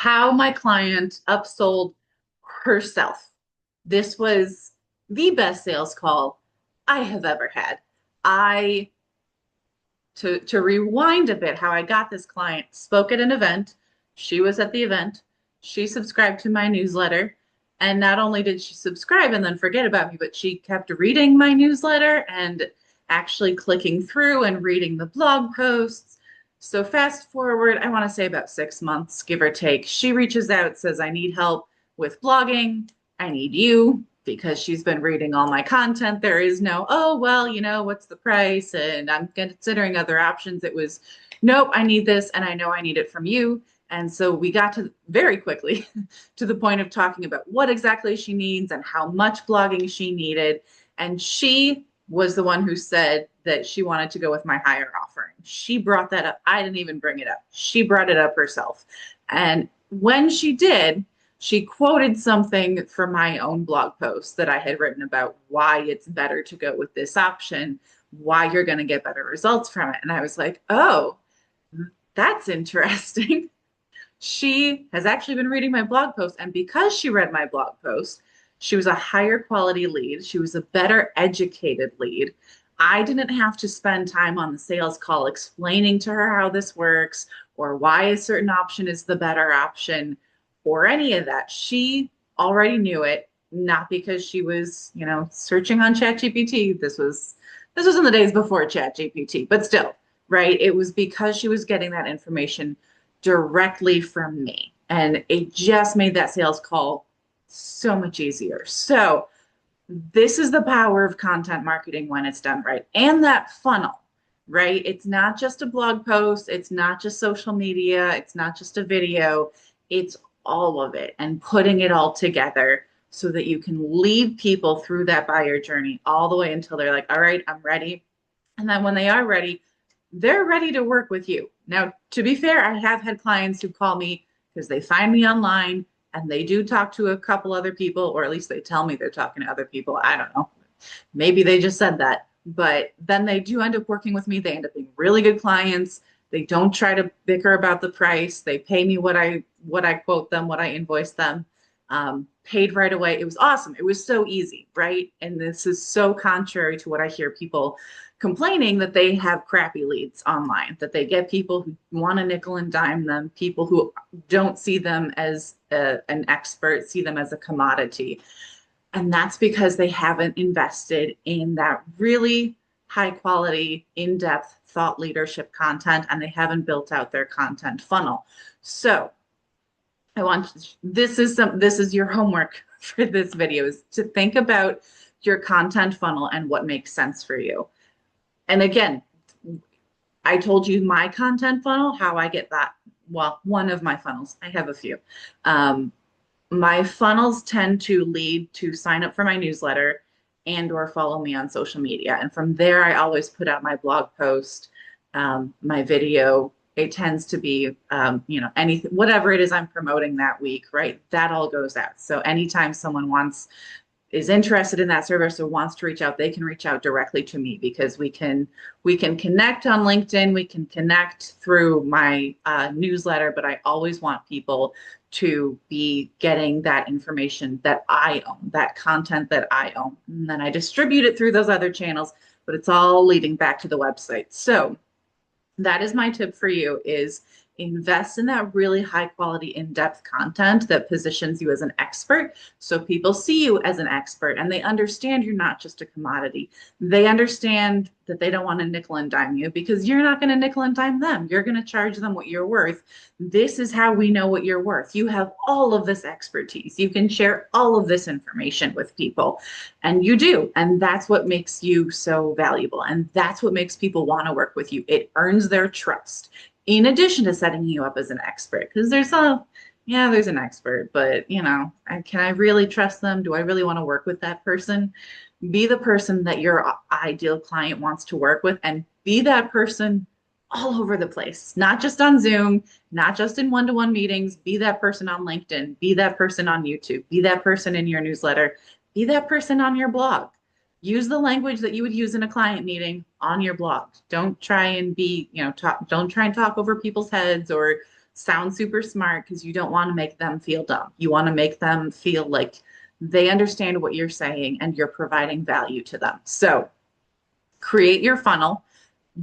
how my client upsold herself. This was the best sales call I have ever had. I to rewind a bit, how I got this client, spoke at an event. She was at the event. She subscribed to my newsletter. And not only did she subscribe and then forget about me, but she kept reading my newsletter and actually clicking through and reading the blog posts. So fast forward, I want to say about 6 months, give or take, she reaches out, says, I need help with blogging. I need you because she's been reading all my content. There is no, oh, well, what's the price? And I'm considering other options. It was, nope, I need this and I know I need it from you. And so we got to very quickly to the point of talking about what exactly she needs and how much blogging she needed. And she was the one who said that she wanted to go with my higher offering. She brought that up. I didn't even bring it up. She brought it up herself. And when she did, she quoted something from my own blog post that I had written about why it's better to go with this option, why you're going to get better results from it. And I was like, oh, that's interesting. She has actually been reading my blog post. And because she read my blog post, she was a higher quality lead. She was a better educated lead. I didn't have to spend time on the sales call explaining to her how this works or why a certain option is the better option or any of that. She already knew it, not because she was, searching on ChatGPT. This was in the days before ChatGPT, but still, right? It was because she was getting that information directly from me. And it just made that sales call so much easier. So this is the power of content marketing when it's done right. And that funnel, right? It's not just a blog post. It's not just social media. It's not just a video. It's all of it and putting it all together so that you can lead people through that buyer journey all the way until they're like, all right, I'm ready. And then when they are ready, they're ready to work with you. Now, to be fair, I have had clients who call me because they find me online and they do talk to a couple other people, or at least they tell me they're talking to other people. I don't know. Maybe they just said that. But then they do end up working with me. They end up being really good clients. They don't try to bicker about the price. They pay me what I quote them, what I invoice them. Paid right away. It was awesome. It was so easy, right? And this is so contrary to what I hear people complaining, that they have crappy leads online, that they get people who want to nickel and dime them, people who don't see them as an expert, see them as a commodity. And that's because they haven't invested in that really high quality, in-depth thought leadership content, and they haven't built out their content funnel. So this is your homework for this video, is to think about your content funnel and what makes sense for you. And again, I told you my content funnel, how I get that. Well, one of my funnels, I have a few. My funnels tend to lead to sign up for my newsletter and or follow me on social media. And from there, I always put out my blog post, my video. It tends to be, anything, whatever it is I'm promoting that week, right? That all goes out. So anytime someone is interested in that service or wants to reach out, they can reach out directly to me, because we can connect on LinkedIn, we can connect through my newsletter, but I always want people to be getting that information that I own, that content that I own. And then I distribute it through those other channels, but it's all leading back to the website. So that is my tip for you, is invest in that really high quality, in-depth content that positions you as an expert. So people see you as an expert and they understand you're not just a commodity. They understand that they don't want to nickel and dime you, because you're not going to nickel and dime them. You're going to charge them what you're worth. This is how we know what you're worth. You have all of this expertise. You can share all of this information with people, and you do. And that's what makes you so valuable. And that's what makes people want to work with you. It earns their trust, in addition to setting you up as an expert. Because there's an expert, but can I really trust them? Do I really want to work with that person? Be the person that your ideal client wants to work with, and be that person all over the place, not just on Zoom, not just in one-to-one meetings. Be that person on LinkedIn, be that person on YouTube, be that person in your newsletter, be that person on your blog. Use the language that you would use in a client meeting on your blog. Don't try and don't try and talk over people's heads or sound super smart because you don't want to make them feel dumb. You want to make them feel like they understand what you're saying and you're providing value to them. So create your funnel,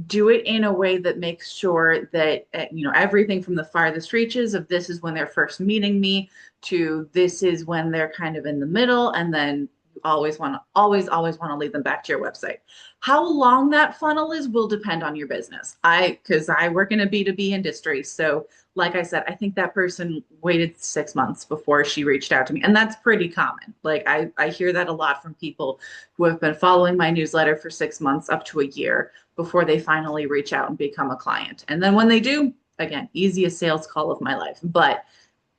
do it in a way that makes sure that everything from the farthest reaches of this is when they're first meeting me to this is when they're kind of in the middle, and then you always want to lead them back to your website. How long that funnel is will depend on your business. Because I work in a B2B industry, so like I said, I think that person waited 6 months before she reached out to me, and that's pretty common. Like I hear that a lot from people who have been following my newsletter for 6 months up to a year before they finally reach out and become a client. And then when they do, again, easiest sales call of my life. But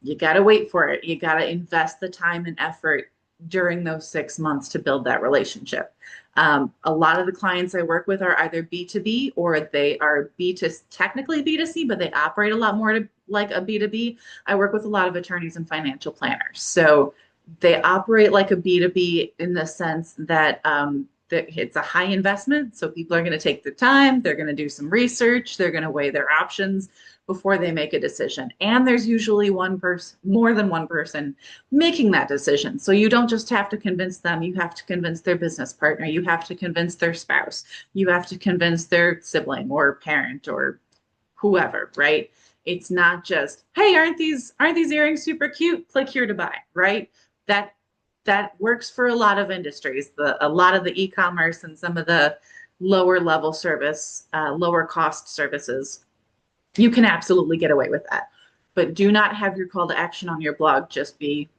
you got to wait for it. You got to invest the time and effort during those 6 months to build that relationship. A lot of the clients I work with are either B2B or they are technically B2C, but they operate a lot more like a B2B. I work with a lot of attorneys and financial planners. So they operate like a B2B in the sense that it's a high investment. So people are going to take the time, they're going to do some research, they're going to weigh their options before they make a decision. And there's usually more than one person making that decision. So you don't just have to convince them, you have to convince their business partner, you have to convince their spouse, you have to convince their sibling or parent or whoever, right? It's not just, hey, aren't these earrings super cute? Click here to buy, right? That works for a lot of industries. A lot of the e-commerce and some of the lower level service, lower cost services, you can absolutely get away with that. But do not have your call to action on your blog just be,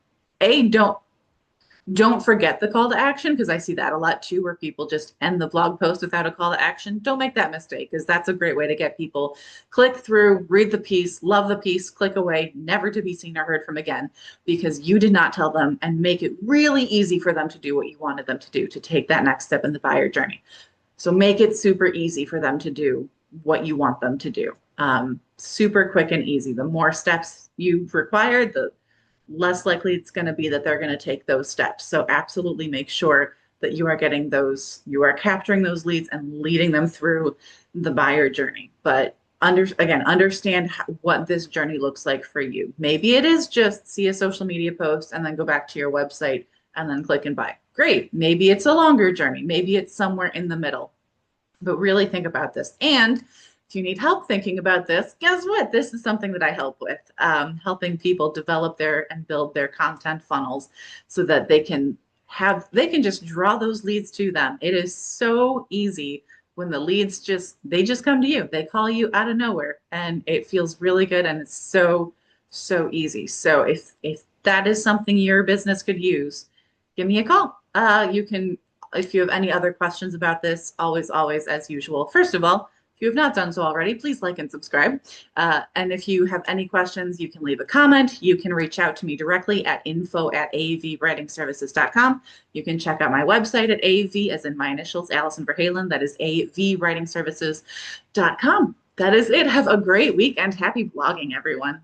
don't forget the call to action, because I see that a lot too, where people just end the blog post without a call to action. Don't make that mistake, because that's a great way to get people click through, read the piece, love the piece, click away, never to be seen or heard from again, because you did not tell them and make it really easy for them to do what you wanted them to do, to take that next step in the buyer journey. So make it super easy for them to do what you want them to do. Super quick and easy. The more steps you require, the less likely it's going to be that they're going to take those steps. So absolutely make sure that you are capturing those leads and leading them through the buyer journey. But understand what this journey looks like for you. Maybe it is just see a social media post and then go back to your website and then click and buy. Great. Maybe it's a longer journey. Maybe it's somewhere in the middle. But really think about this. And if you need help thinking about this, guess what? This is something that I help with, helping people develop and build their content funnels so that they can just draw those leads to them. It is so easy when the leads just come to you. They call you out of nowhere, and it feels really good, and it's so easy. So if that is something your business could use, give me a call. You can, if you have any other questions about this, always, as usual. First of all, if you have not done so already, please like and subscribe. And if you have any questions, you can leave a comment. You can reach out to me directly at info@avwritingservices.com. You can check out my website at AV, as in my initials, Allison Verhalen. That is avwritingservices.com. That is it. Have a great week and happy blogging, everyone.